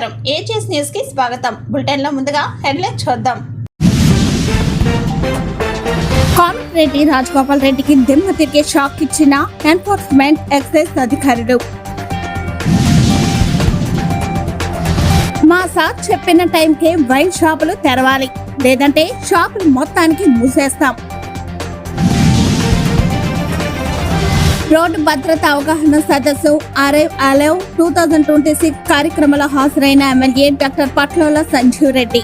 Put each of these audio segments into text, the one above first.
నమస్కారం ages news కి స్వాగతం. బులెటిన్ లో ముందుగా హెడ్లైన్ చూద్దాం. కామిరెడ్డి రాజగోపాల్ రెడ్డికి దిమ్మ తిరిగే షాక్ ఇచ్చిన ఎన్ఫోర్స్మెంట్ ఎక్సైజ్ అధికారులు. మా సార్ చెప్పిన టైంకే వైన్ షాపులు తెరవాలి, లేదంటే షాపులు మొత్తానికి మూసేస్తాం. రోడ్డు భద్రత అవగాహన సదస్సు అరైవ్ అలైవ్ 2026 కార్యక్రమంలో హాజరైన ఎమ్మెల్యే డాక్టర్ పట్లోల సంజీవ్ రెడ్డి.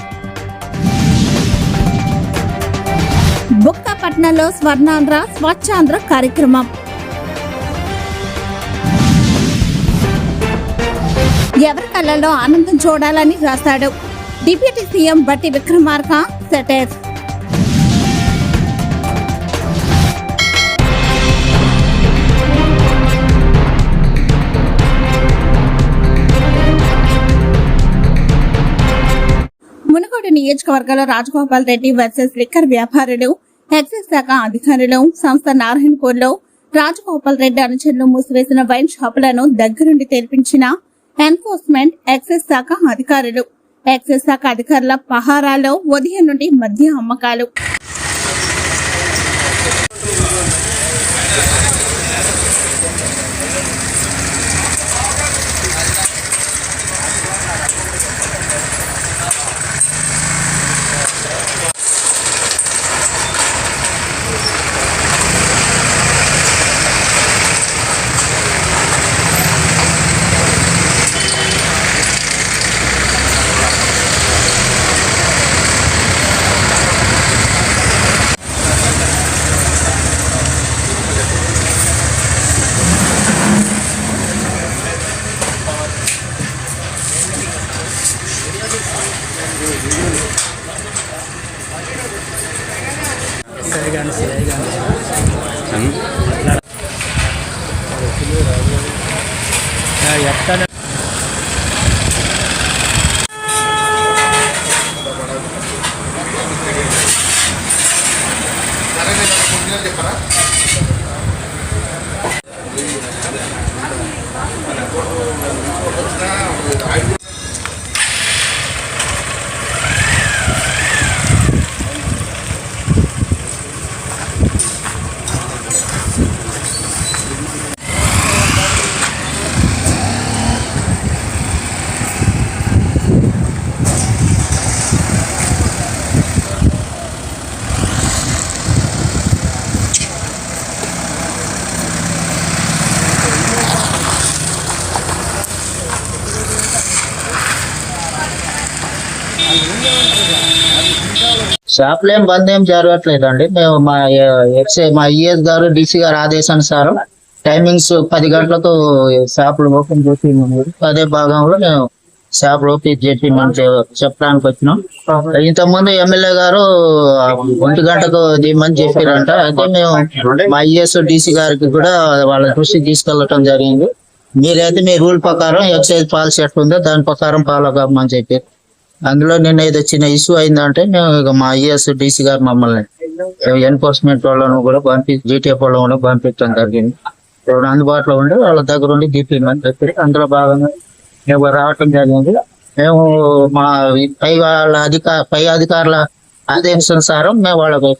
బుక్కాపట్నంలో స్వర్ణాంధ్ర స్వచ్ఛాంధ్ర కార్యక్రమం. ఎవరి కళ్ళలో ఆనందం చూడాలని రాశాడు డిప్యూటీ సీఎం బట్టి విక్రమార్క సెటైర్. మునుగోడు నియోజకవర్గంలో రాజగోపాల్ రెడ్డి వర్సెస్ లిక్కర్ వ్యాపారులు, ఎక్సైజ్ శాఖ అధికారులు, సంస్థ నారాయణపూర్లో రాజగోపాల్ రెడ్డి అనుచరులు మూసివేసిన వైన్ షాపులను దగ్గరుండి తెరిపించిన ఎన్ఫోర్స్మెంట్ ఎక్సైజ్ శాఖ అధికారులు. ఎక్సైజ్ శాఖ అధికారుల పహారాలో ఉదయం నుండి మద్య అమ్మకాలు. షాపులు ఏం బంద్ ఏం జరగట్లేదండి. మేము మా ఈఎస్ గారు డీసీ గారు ఆదేశానుసారం టైమింగ్స్ 10 గంటలకు షాపులు ఓపెన్ చేసి అదే భాగంలో మేము షాపులు ఓపెన్ చేసి చెప్పడానికి వచ్చినాం. ఇంతకుముందు ఎమ్మెల్యే గారు 1 గంటకు దిమ్మని చెప్పారంట. అయితే మేము మా ఈఎస్ డీసీ గారికి కూడా వాళ్ళ దృష్టికి తీసుకెళ్ళటం జరిగింది. మీరైతే మీ రూల్ ప్రకారం ఎక్సైజ్ పాలసీ ఎట్లుందో దాని ప్రకారం ఫాలో కామని చెప్పారు. అందులో నిన్న ఏదో చిన్న ఇష్యూ అయిందంటే మేము ఇక మా ఐఎస్ డీసీ గారు మమ్మల్ని ఎన్ఫోర్స్మెంట్ వాళ్ళను కూడా జీటీఎఫ్ వాళ్ళను కూడా పంపించడం జరిగింది. అందుబాటులో ఉండి వాళ్ళ దగ్గర ఉండి తీపిమని చెప్పి అందులో భాగంగా మేము రావటం జరిగింది. మేము మా పై అధికారుల ఆదేశానుసారం మేము వాళ్ళకు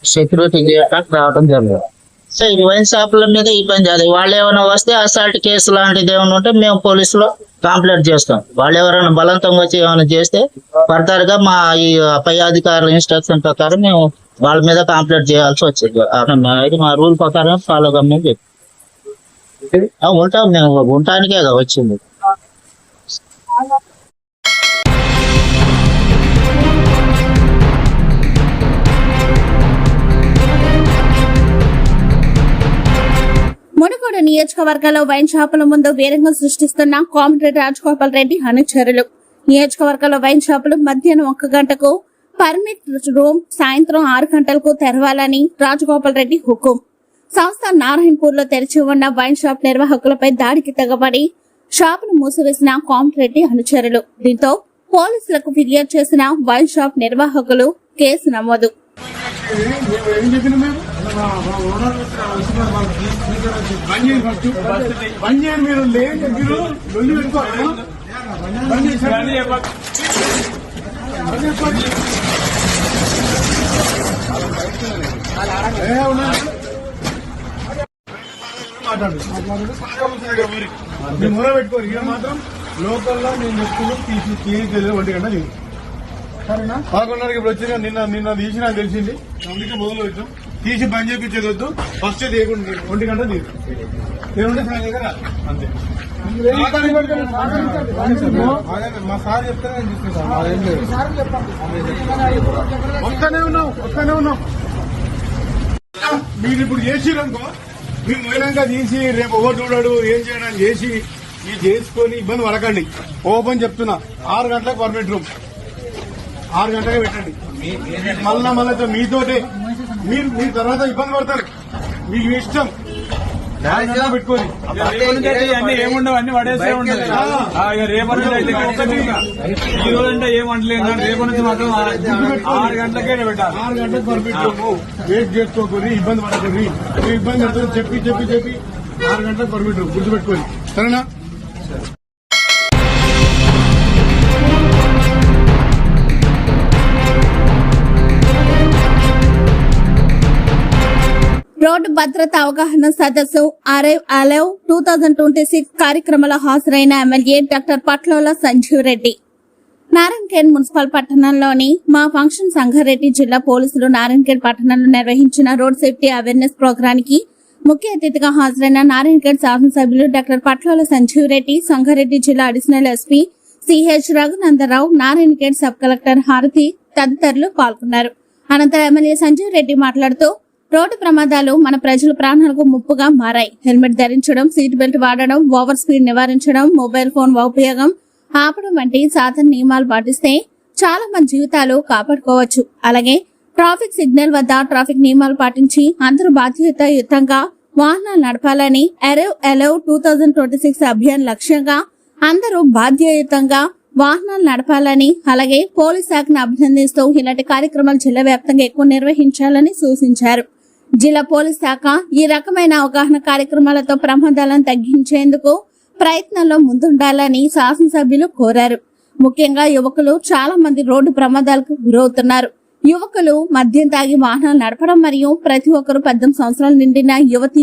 సెక్యూరిటీ చేయడానికి రావడం జరిగింది. సో ఈ వైన్ షాపుల మీద ఇబ్బంది అది వాళ్ళు ఏమైనా వస్తే అసాల్ట్ కేసు లాంటిది ఏమైనా ఉంటే మేము పోలీసులో కంప్లైంట్ చేస్తాం. వాళ్ళు ఎవరైనా బలవంతంగా వచ్చి ఏమైనా చేస్తే ఫర్దర్ గా మా ఈ పై అధికారుల ఇన్స్ట్రక్షన్ ప్రకారం మేము వాళ్ళ మీద కంప్లైంట్ చేయాల్సి వచ్చింది. మా రూల్ ప్రకారం ఫాలో కమ్మని చెప్పి ఉంటాం. మేము ఉండటానికే వచ్చింది. మునుగోడు నియోజకవర్గంలో వైన్ షాపుల ముందు వీరంగం సృష్టిస్తున్న కామిరెడ్డి రాజగోపాల్ రెడ్డి అనుచరులు. నియోజకవర్గంలో వైన్ షాపులు మధ్యాహ్నం 1 గంటకు పర్మిట్ రూమ్ సాయంత్రం 6 గంటలకు తెరవాలని రాజగోపాల్ రెడ్డి హుకుం. సంస్థ నారాయణపూర్ లో తెరిచి ఉన్న వైన్ షాప్ నిర్వాహకులపై దాడికి తెగబడి షాపును మూసివేసిన కామిరెడ్డి అనుచరులు. దీంతో పోలీసులకు ఫిర్యాదు చేసిన వైన్ షాప్ నిర్వాహకులు కేసు నమోదు. మీరు మీరు మొదలు పెట్టుకోరు. ఇక మాత్రం లోకల్లో నేను చెప్తున్నాను తెలియదు 1 గంట లేదు. సరేనా? 11:30కి ఇప్పుడు వచ్చిన నిన్న తీసి నాకు తెలిసింది. అందుకే మొదలు పెట్టాం. తీసి బంద్ చేయించేది వద్దు. ఫస్ట్ తీయకుండా 1 గంట తీరు ఏముంటే సార్ దగ్గర అంతే. మా సార్ చెప్తే నేను తీసుకుంటాను. వస్తానే ఉన్నాం. మీరు ఇప్పుడు చేసిరనుకో, మీరు పోయినాక తీసి రేపు ఎవరు చూడాడు ఏం చేయడానికి చేసి మీరు చేసుకొని ఇబ్బంది పడకండి. ఓపెన్ చెప్తున్నా, 6 గంటలకు పర్మిట్ రూమ్ 6 గంటలకే పెట్టండి. మళ్ళా మీతోటే మీరు తర్వాత ఇబ్బంది పడతారు. మీకు ఇష్టం పెట్టుకోండి. ఏముండవు అన్ని పడేసే ఉండదు. రేపటి నుంచి అయితే ఈ రోజంటే ఏమంటలేదు. రేపటి నుంచి మాత్రం 6 గంటలకే పెట్టాలి. 6 గంటలకు పర్మిట్ రూమ్. వెయిట్ చేసుకోకూరి, ఇబ్బంది పడకూరి. మీరు ఇబ్బంది పడుతుంది చెప్పి 6 గంటలకు పర్మిట్ రూమ్ గుర్తుపెట్టుకోండి. సరేనా? రోడ్డు భద్రత అవగాహన సదస్సు అరైవ్ అలైవ్ 2026 కార్యక్రమంలో హాజరైన MLA doctor Patlola Sanjeev Reddy. Narayankhed municipal పట్టణంలోని మా ఫంక్షన్ సంగారెడ్డి జిల్లా పోలీసులు నారాయణఖేడ్ పట్టణంలో నిర్వహించిన రోడ్ సేఫ్టీ అవేర్నెస్ ప్రోగ్రానికి ముఖ్య అతిథిగా హాజరైన నారాయణఖేడ్ శాసనసభ్యులు డాక్టర్ పట్లోల సంజీవ్ రెడ్డి, సంగారెడ్డి జిల్లా additional SP CH Raghunandan Rao, Narayankhed sub collector హారతి తదితరులు పాల్గొన్నారు. అనంతరం ఎమ్మెల్యే సంజీవ్ రెడ్డి మాట్లాడుతూ రోడ్డు ప్రమాదాలు మన ప్రజల ప్రాణాలకు ముప్పుగా మారాయి. హెల్మెట్ ధరించడం, సీట్ బెల్ట్ వాడడం, ఓవర్ స్పీడ్ నివారించడం, మొబైల్ ఫోన్ ఉపయోగం ఆపడం వంటి సాధారణ నియమాలు పాటిస్తే చాలా మంది జీవితాలు కాపాడుకోవచ్చు. అలాగే ట్రాఫిక్ సిగ్నల్ వద్ద ట్రాఫిక్ నియమాలు పాటించి అందరూ బాధ్యతాయుతంగా వాహనాలు నడపాలని అరైవ్ అలైవ్ 2026 అభియాన్ లక్ష్యంగా అందరూ బాధ్యతాయుతంగా వాహనాలు నడపాలని, అలాగే పోలీస్ శాఖను అభినందిస్తూ ఇలాంటి కార్యక్రమాలు జిల్లా వ్యాప్తంగా ఎక్కువ నిర్వహించాలని సూచించారు. జిల్లా పోలీస్ శాఖ ఈ రకమైన అవగాహన కార్యక్రమాలతో ప్రమాదాలను తగ్గించేందుకు ప్రయత్నంలో ముందుండాలని శాసనసభ్యులు కోరారు. ముఖ్యంగా యువకులు చాలా మంది రోడ్డు ప్రమాదాలకు గురవుతున్నారు. యువకులు మద్యం తాగి వాహనాలు నడపడం మరియు ప్రతి ఒక్కరూ 18 సంవత్సరాలు నిండిన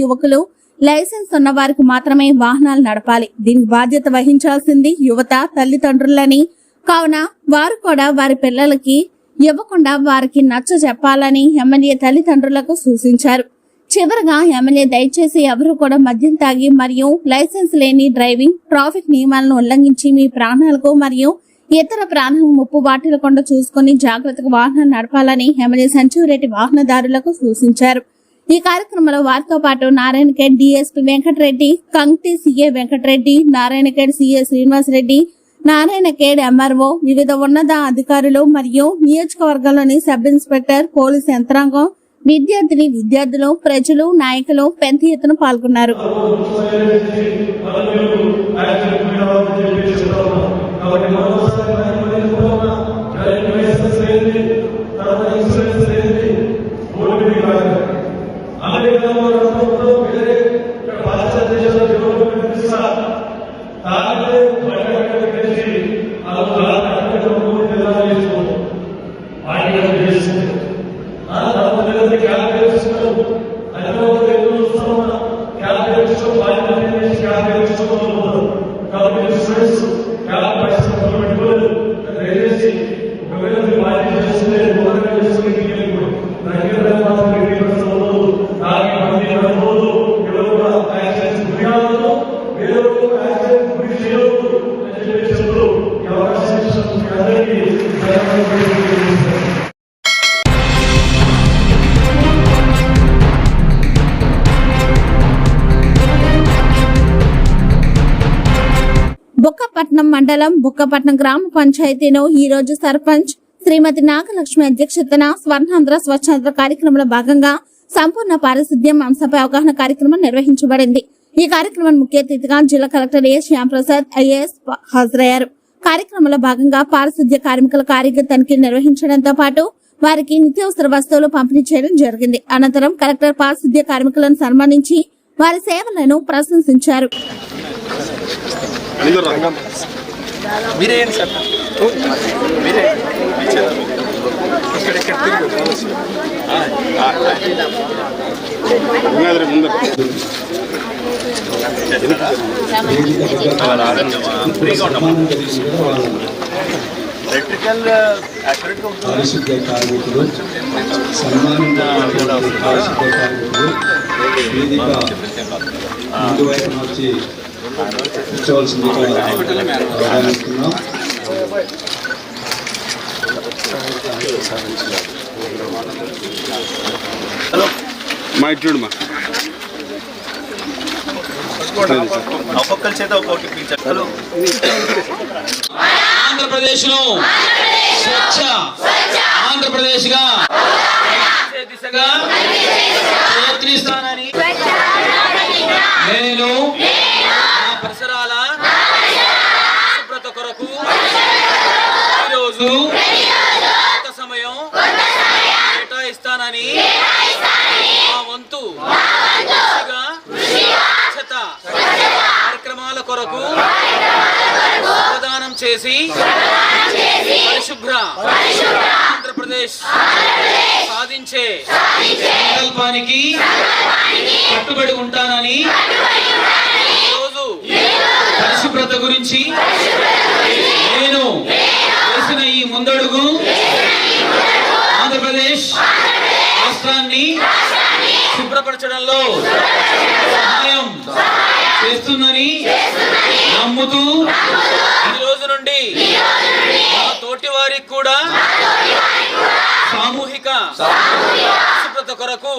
యువకులు లైసెన్స్ ఉన్న వారికి మాత్రమే వాహనాలు నడపాలి. దీనికి బాధ్యత వహించాల్సింది యువత, తల్లిదండ్రులని. కావున వారు కూడా వారి పిల్లలకి ఇవ్వకుండా వారికి నచ్చ చెప్పాలని ఎమ్మెల్యే తల్లిదండ్రులకు సూచించారు. చివరగా ఎమ్మెల్యే దయచేసి ఎవరు కూడా మద్యం తాగి మరియు లైసెన్స్ లేని డ్రైవింగ్, ట్రాఫిక్ నియమాలను ఉల్లంఘించి మీ ప్రాణాలకు మరియు ఇతర ప్రాణాలకు ముప్పు వాటిల్లకుండా చూసుకుని జాగ్రత్తగా వాహనాలు నడపాలని ఎమ్మెల్యే సంజీవ్ రెడ్డి వాహనదారులకు సూచించారు. ఈ కార్యక్రమంలో వారితో పాటు Narayankhed DSP Venkata Reddy, Kangti CA Venkata Reddy, Narayankhed CA Srinivas Reddy, Narayankhed MRO, వివిధ ఉన్నత అధికారులు మరియు నియోజకవర్గంలోని సబ్ ఇన్స్పెక్టర్, పోలీసు యంత్రాంగం, విద్యార్థులు, ప్రజలు, నాయకులు పెద్ద ఎత్తున పాల్గొన్నారు. బుక్కపట్నం మండలం బుక్కపట్నం గ్రామ పంచాయతీలో ఈ రోజు సర్పంచ్ శ్రీమతి నాగలక్ష్మి అధ్యక్షతన స్వర్ణాంధ్ర స్వచ్ఛాంధ్ర కార్యక్రమంలో భాగంగా సంపూర్ణ పారిశుద్ధ్యం అంశంపై అవగాహన కార్యక్రమం నిర్వహించబడింది. ఈ కార్యక్రమం ముఖ్య అతిథిగా జిల్లా కలెక్టర్ ఏ శ్యాంప్రసాద్ ఐఏఎస్ హాజరయ్యారు. కార్యక్రమంలో భాగంగా పారిశుద్ధ్య కార్మికుల ఆరోగ్య తనిఖీలు నిర్వహించడంతో పాటు వారికి నిత్యావసర వస్తువులు పంపిణీ చేయడం జరిగింది. అనంతరం కలెక్టర్ పారిశుద్ధ్య కార్మికులను సన్మానించి వారి సేవలను ప్రశంసించారు. మీరేంటి సార్ మీరే ఎలక్ట్రికల్ పారిశుద్ధ్య కార్మికులు సన్మానిత పారిశుద్ధ్య కార్మికులు వేదిక ముందు వైపు వచ్చి కూర్చోవలసిందిగా ఆహ్వానిస్తున్నాం. మా ఇట్లు మా ఒక్కొక్కరి చేత ఒక్కొక్కటి పిలిచారు. ఆంధ్రప్రదేశ్ ను స్వచ్ఛ ఆంధ్రప్రదేశ్ గా దిశగా ప్రయత్నిస్తానని నేను నా పరిసరాల శుభ్రత కొరకు ఈరోజు కొంత సమయం కేటాయిస్తానని మా వంతు స్వచ్ఛత కార్యక్రమాల కొరకు ప్రదానం చేసి పరిశుభ్ర ఆంధ్రప్రదేశ్ సాధించే సంకల్పానికి కట్టుబడి ఉంటానని ఈరోజు పరిశుభ్రత గురించి నేను వేసిన ఈ ముందడుగు ఆంధ్రప్రదేశ్ రాష్ట్రాన్ని శుభ్రపరచడంలో సహాయం చేస్తుందని నమ్ముతూ ఈ రోజు నుండి మా తోటి వారికి కూడా సామూహిక శుభ్రత కొరకు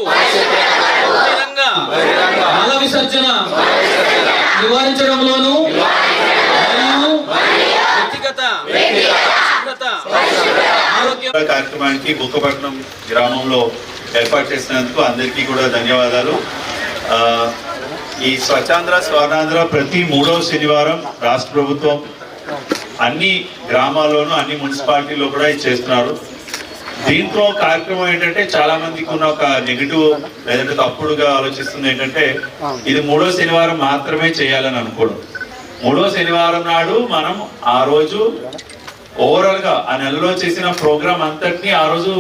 బహిరంగ మల విసర్జన నివారించడంలోనూ మరియు వ్యక్తిగత శుభ్రత ఆరోగ్య కార్యక్రమానికి బుక్కపట్నం గ్రామంలో ఏర్పాటు చేసినందుకు అందరికీ కూడా ధన్యవాదాలు. ఈ స్వచ్ఛాంధ్ర స్వర్ణాంధ్ర ప్రతి 3వ శనివారం రాష్ట్ర ప్రభుత్వం అన్ని గ్రామాల్లోనూ అన్ని మున్సిపాలిటీలో కూడా ఇది చేస్తున్నారు. దీంట్లో కార్యక్రమం ఏంటంటే చాలా మందికి ఉన్న ఒక నెగిటివ్ లేదంటే తప్పుడుగా ఆలోచిస్తుంది ఏంటంటే ఇది 3వ శనివారం మాత్రమే చేయాలని అనుకోవడం. 3వ శనివారం నాడు మనం ఆ రోజు ఓవరాల్ గా ఆ నెలలో చేసిన ప్రోగ్రామ్ అంతటినీ ఆ రోజు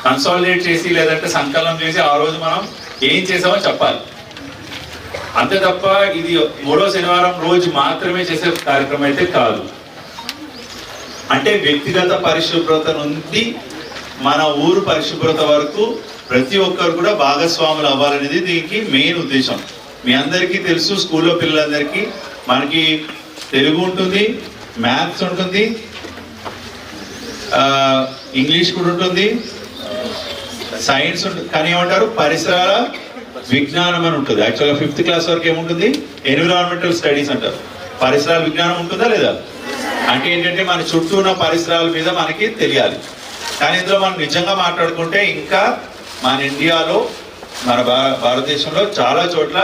కన్సాలిడేట్ చేసి లేదంటే సంకలనం చేసి ఆ రోజు మనం ఏం చేసామో చెప్పాలి. అంతే తప్ప ఇది 3వ శనివారం రోజు మాత్రమే చేసే కార్యక్రమం అయితే కాదు. అంటే వ్యక్తిగత పరిశుభ్రత నుండి మన ఊరు పరిశుభ్రత వరకు ప్రతి ఒక్కరు కూడా భాగస్వాములు అవ్వాలనేది దీనికి మెయిన్ ఉద్దేశం. మీ అందరికీ తెలుసు, స్కూల్లో పిల్లలందరికీ మనకి తెలుగు ఉంటుంది, మ్యాథ్స్ ఉంటుంది, ఇంగ్లీష్ కూడా ఉంటుంది, సైన్స్ ఉంటుంది. కానీ ఏమంటారు పరిసరాల విజ్ఞానం అని ఉంటుంది. యాక్చువల్గా 5th క్లాస్ వరకు ఏముంటుంది ఎన్విరాన్మెంటల్ స్టడీస్ అంటారు. పరిసరాల విజ్ఞానం ఉంటుందా లేదా? అంటే ఏంటంటే మన చుట్టూ ఉన్న పరిసరాల మీద మనకి తెలియాలి. కానీ ఇందులో మనం నిజంగా మాట్లాడుకుంటే ఇంకా మన ఇండియాలో మన భారతదేశంలో చాలా చోట్ల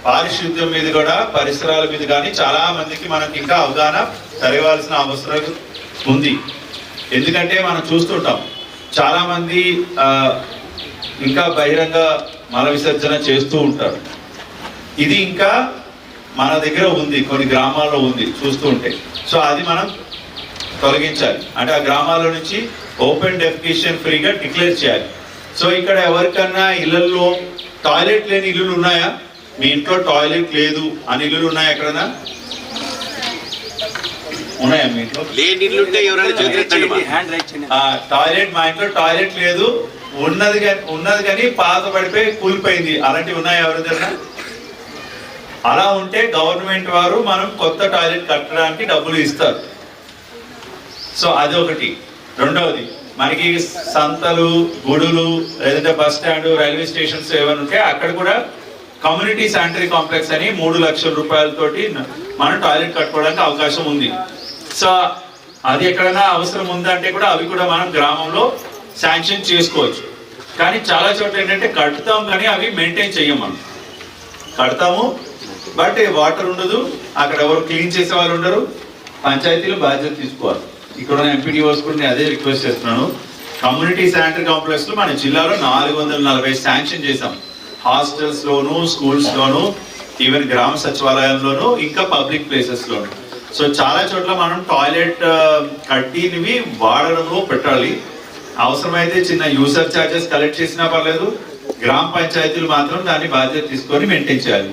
పారిశుద్ధ్యం మీద కూడా పరిసరాల మీద కానీ చాలా మందికి మనకి ఇంకా అవగాహన జరగాల్సిన అవసరం ఉంది. ఎందుకంటే మనం చూస్తుంటాం చాలా మంది ఇంకా బహిరంగ మల విసర్జన చేస్తూ ఉంటారు. ఇది ఇంకా మన దగ్గర ఉంది, కొన్ని గ్రామాల్లో ఉంది చూస్తూ ఉంటే. సో అది మనం తొలగించాలి. అంటే ఆ గ్రామాల నుంచి ఓపెన్ డెఫికేషన్ ఫ్రీగా డిక్లేర్ చేయాలి. సో ఇక్కడ ఎవరికన్నా ఇళ్లలో టాయిలెట్ లేని ఇల్లులు ఉన్నాయా? మీ ఇంట్లో టాయిలెట్ లేదు అని ఇల్లులు ఉన్నాయా? ఎక్కడన్నా ఉన్నాయా మీ ఇంట్లో? టాయిలెట్ మా ఇంట్లో టాయిలెట్ లేదు, ఉన్నది కానీ పాత పడిపోయి కూలిపోయింది, అలాంటివి ఉన్నాయా ఎవరి దగ్గర? అలా ఉంటే గవర్నమెంట్ వారు మనం కొత్త టాయిలెట్ కట్టడానికి డబ్బులు ఇస్తారు. సో అది ఒకటి. రెండవది, మనకి సంతలు, గుడులు, లేదంటే బస్ స్టాండ్, రైల్వే స్టేషన్స్ ఏమైనా ఉంటే అక్కడ కూడా కమ్యూనిటీ శానిటరీ కాంప్లెక్స్ అని 3 లక్షల రూపాయలతోటి మనం టాయిలెట్ కట్టుకోవడానికి అవకాశం ఉంది. సో అది ఎక్కడైనా అవసరం ఉందంటే కూడా అవి కూడా మనం గ్రామంలో శాంక్షన్ చేసుకోవచ్చు. కానీ చాలా చోట్ల ఏంటంటే కడతాం కానీ అవి మెయింటైన్ చెయ్యం. మనం కడతాము బట్ వాటర్ ఉండదు, అక్కడ ఎవరు క్లీన్ చేసే వాళ్ళు ఉండరు. పంచాయతీలు బాధ్యత తీసుకోవాలి. ఇక్కడ ఉన్న ఎంపీడీఓస్ కూడా నేను అదే రిక్వెస్ట్ చేస్తున్నాను. కమ్యూనిటీ శానిటరీ కాంప్లెక్స్ లో మన జిల్లాలో 440 శాంక్షన్ చేశాం. హాస్టల్స్ లోను, స్కూల్స్ లోను, ఈవెన్ గ్రామ సచివాలయంలోను, ఇంకా పబ్లిక్ ప్లేసెస్ లోను. సో చాలా చోట్ల మనం టాయిలెట్ కట్టినవి వాడడంలో పెట్టాలి. అవసరమైతే చిన్న యూజర్ ఛార్జెస్ కలెక్ట్ చేసినా పర్లేదు, గ్రామ పంచాయతీలు మాత్రం దాన్ని బాధ్యత తీసుకొని మెయింటైన్ చేయాలి.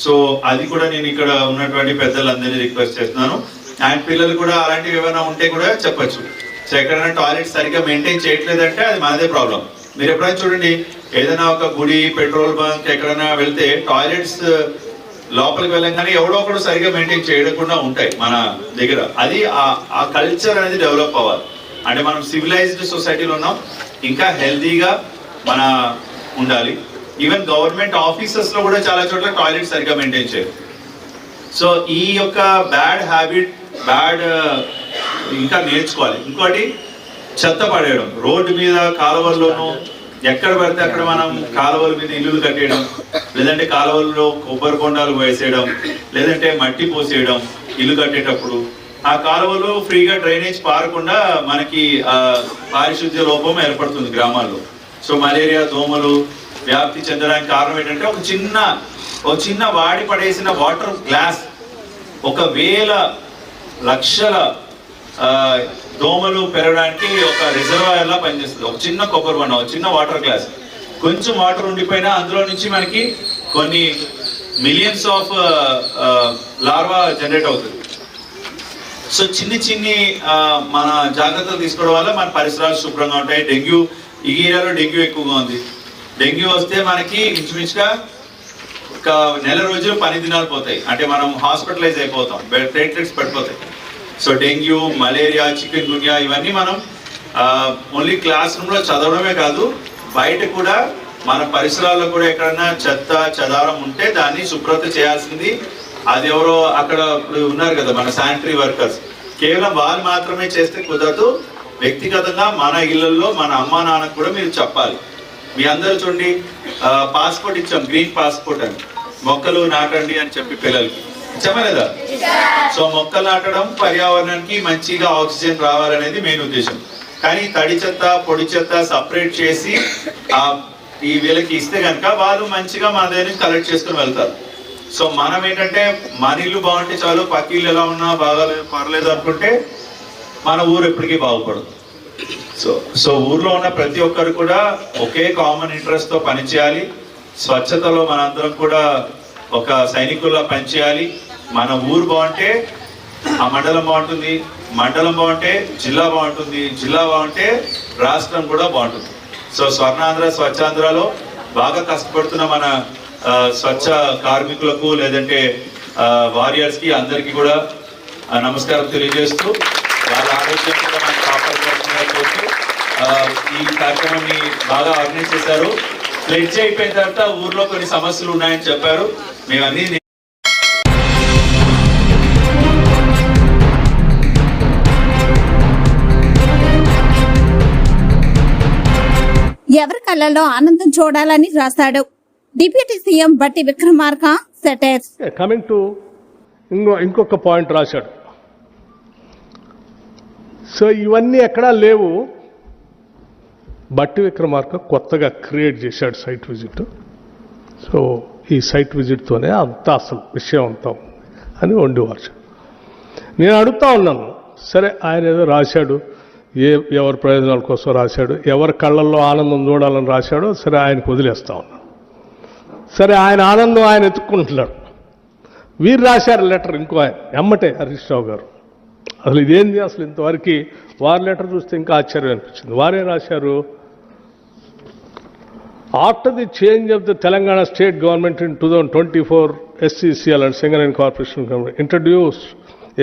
సో అది కూడా నేను ఇక్కడ ఉన్నటువంటి పెద్దలందరినీ రిక్వెస్ట్ చేస్తున్నాను. అండ్ పిల్లలు కూడా అలాంటివి ఏమైనా ఉంటే కూడా చెప్పచ్చు. సో ఎక్కడైనా టాయిలెట్ సరిగ్గా మెయింటైన్ చేయట్లేదంటే అది మనదే ప్రాబ్లం. మీరు ఎప్పుడైనా చూడండి, ఏదైనా ఒక గుడి, పెట్రోల్ బంక్ ఎక్కడైనా వెళ్తే టాయిలెట్స్ లోపలికి వెళ్ళంగానే ఎవడో ఒకడు సరిగ్గా మెయింటైన్ చేయకుండా ఉంటాయి మన దగ్గర. అది ఆ కల్చర్ అనేది డెవలప్ అవ్వాలి. అంటే మనం సివిలైజ్డ్ సొసైటీలో ఉన్నాం, ఇంకా హెల్తీగా మన ఉండాలి. ఈవెన్ గవర్నమెంట్ ఆఫీసెస్ లో కూడా చాలా చోట్ల టాయిలెట్ సరిగ్గా మెయింటైన్ చేయరు. సో ఈ యొక్క బ్యాడ్ హ్యాబిట్ ఇంకా నేర్చుకోవాలి. ఇంకోటి చెత్త పడేయడం, రోడ్డు మీద కాలువల్లోనూ ఎక్కడ పడితే అక్కడ మనం కాలువల మీద ఇల్లులు కట్టేయడం, లేదంటే కాలువల్లో కొబ్బరి కొండాలు వేసేయడం, లేదంటే మట్టి పోసేయడం ఇల్లు కట్టేటప్పుడు. ఆ కాలువలో ఫ్రీగా డ్రైనేజ్ పారకుండా మనకి పారిశుద్ధ్య లోపం ఏర్పడుతుంది గ్రామాల్లో. సో మలేరియా, దోమలు వ్యాప్తి చెందడానికి కారణం ఏంటంటే ఒక చిన్న వాడి పడేసిన వాటర్ గ్లాస్ 1000 లక్షల దోమలు పెరగడానికి ఒక రిజర్వాయర్ లా పనిచేస్తుంది. ఒక చిన్న కొబ్బరి బండ, ఒక చిన్న వాటర్ గ్లాస్, కొంచెం వాటర్ ఉండిపోయినా అందులో నుంచి మనకి కొన్ని మిలియన్స్ ఆఫ్ లార్వా జనరేట్ అవుతుంది. సో చిన్ని మన జాగ్రత్తలు తీసుకోవడం వల్ల మన పరిసరాలు శుభ్రంగా ఉంటాయి. డెంగ్యూ, ఈ ఏరియాలో డెంగ్యూ ఎక్కువగా ఉంది. డెంగ్యూ వస్తే మనకి ఇంచుమించుగా ఒక నెల రోజులు 10 దినాలు పోతాయి. అంటే మనం హాస్పిటలైజ్ అయిపోతాం, ప్లేట్లెట్స్ పడిపోతాయి. సో డెంగ్యూ, మలేరియా, చికెన్ గున్యా ఇవన్నీ మనం ఓన్లీ క్లాస్ రూమ్ లో చదవడమే కాదు, బయట కూడా మన పరిసరాల్లో కూడా ఎక్కడన్నా చెత్త చెదారం ఉంటే దాన్ని శుభ్రత చేయాల్సింది. అది ఎవరో అక్కడ ఇప్పుడు ఉన్నారు కదా మన శానిటరీ వర్కర్స్, కేవలం వాళ్ళు మాత్రమే చేస్తే కుదరదు. వ్యక్తిగతంగా మన ఇళ్లలో మన అమ్మా నాన్నకు కూడా మీరు చెప్పాలి. మీ అందరూ చూడండి, పాస్పోర్ట్ ఇచ్చాం, గ్రీన్ పాస్పోర్ట్ అని, మొక్కలు నాటండి అని చెప్పి పిల్లలకి ఇచ్చామా లేదా? సో మొక్కలు నాటడం పర్యావరణానికి మంచిగా ఆక్సిజన్ రావాలనేది మెయిన్ ఉద్దేశం. కానీ తడి చెత్త, పొడి చెత్త సపరేట్ చేసి ఈ వీళ్ళకి ఇస్తే కనుక వాళ్ళు మంచిగా మన దగ్గర కలెక్ట్ చేసుకుని వెళ్తారు. సో మనం ఏంటంటే మన ఇల్లు బాగుంటే చాలు, పక్క ఇల్లు ఎలా ఉన్నా బాగాలేదు పర్లేదు అనుకుంటే మన ఊరు ఎప్పటికీ బాగుపడదు. సో ఊర్లో ఉన్న ప్రతి ఒక్కరు కూడా ఒకే కామన్ ఇంట్రెస్ట్ తో పనిచేయాలి. స్వచ్ఛతలో మనందరం కూడా ఒక సైనికుల్లా పనిచేయాలి. మన ఊరు బాగుంటే ఆ మండలం బాగుంటుంది, మండలం బాగుంటే జిల్లా బాగుంటుంది, జిల్లా బాగుంటే రాష్ట్రం కూడా బాగుంటుంది. సో స్వర్ణాంధ్ర, స్వచ్ఛాంధ్రలో బాగా కష్టపడుతున్న మన స్వచ్ఛ కార్మికులకు లేదంటే వారియర్స్ కి అందరికీ కూడా నమస్కారం తెలియజేస్తూ, వాళ్ళ ఆరోగ్యం కూడా మనం కాపాడుకోవాల్సిందిగా ఈ కార్యక్రమాన్ని బాగా ఆర్గనైజ్ చేశారు. ప్లెడ్జ్ అయిపోయిన తర్వాత ఊర్లో కొన్ని సమస్యలు ఉన్నాయని చెప్పారు. మేమన్నీ ఎవరి కళ్ళల్లో ఆనందం చూడాలని రాశాడు డిప్యూటీ సీఎం బట్టి విక్రమార్క సెటైర్స్. కమింగ్ టు ఇంకొక పాయింట్ రాశాడు. సో ఇవన్నీ ఎక్కడా లేవు, బట్టి విక్రమార్క కొత్తగా క్రియేట్ చేశాడు సైట్ విజిట్. సో ఈ సైట్ విజిట్తోనే అంతా అసలు విషయం అంతా అని వండివారు. నేను అడుగుతా ఉన్నాను, సరే ఆయన ఏదో రాశాడు, ఎవరి ప్రయోజనాల కోసం రాశాడు, ఎవరి కళ్ళల్లో ఆనందం చూడాలని రాశాడో సరే ఆయనకు వదిలేస్తా ఉన్నాను. సరే ఆయన ఆనందం ఆయన ఎత్తుక్కుంటున్నాడు. వీరు రాశారు లెటర్, ఇంకో ఆయన ఎమ్మటే హరీష్ రావు గారు. అసలు ఇదేంది, అసలు ఇంతవరకు వారి లెటర్ చూస్తే ఇంకా ఆశ్చర్యం అనిపించింది. వారే రాశారు, after the change of the Telangana state government in 2024 SCCL and Singareni Corporation Government introduced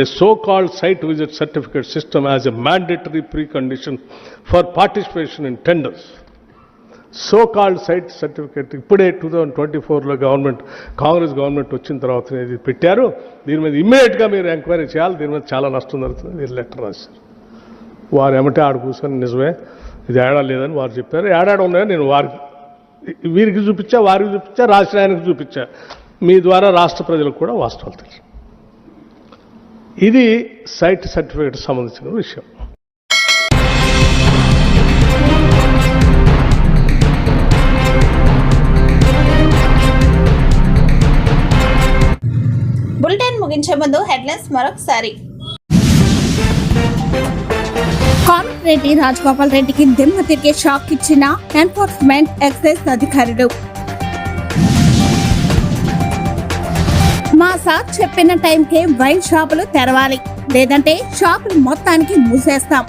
a so-called site visit certificate system as a mandatory precondition for participation in tenders. So-called site certificate ఇప్పుడే 2024లో government, Congress government వచ్చిన తర్వాత ఇది పెట్టారు. దీని మీద ఇమ్మీడియట్గా మీరు enquiry చేయాలి, దీని మీద చాలా నష్టం జరుగుతుంది. మీరు లెటర్ రాశారు. వారు ఏమంటే ఆడ కూర్చొని నిజమే ఇది ఏడా లేదని వారు చెప్పారు. ఏడాడు ఉన్నాయని నేను వీరికి చూపించా, వారికి చూపించా, రాష్ట్ర ఆయనకు చూపించా. మీ ద్వారా రాష్ట్ర ప్రజలకు కూడా వాస్తవాలు తెలుసు. ఇది సైట్ సర్టిఫికేట్ సంబంధించిన విషయం. బులెటిన్ ముగించే ముగించే ముందు హెడ్లైన్స్ మరొకసారి. కామిరెడ్డి రాజగోపాల్ రెడ్డికి దిమ్మ తిరిగే షాక్ ఇచ్చిన ఎన్ఫోర్స్మెంట్ ఎక్సైజ్ అధికారులు. మా సార్ చెప్పిన టైంకే వైన్ షాపులు తెరవాలి, లేదంటే షాపులు మొత్తానికి మూసేస్తాం.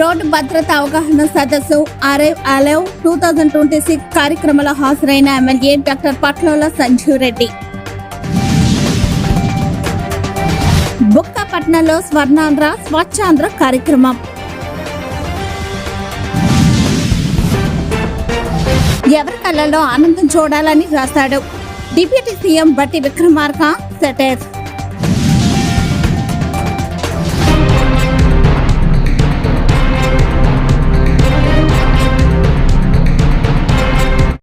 రోడ్డు భద్రత అవగాహన సదస్సు అరైవ్ అలవ్ 2026 కార్యక్రమంలో హాజరైన ఎమ్మెల్యే డాక్టర్ పట్లోల సంజీవ్ రెడ్డి. బుక్కాపట్నంలో స్వర్ణాంధ్ర స్వచ్ఛాంధ్ర కార్యక్రమం. ఎవరి కళ్ళలో ఆనందం చూడాలని రాశాడు డిప్యూటీ సీఎం బట్టి విక్రమార్క సెటైర్.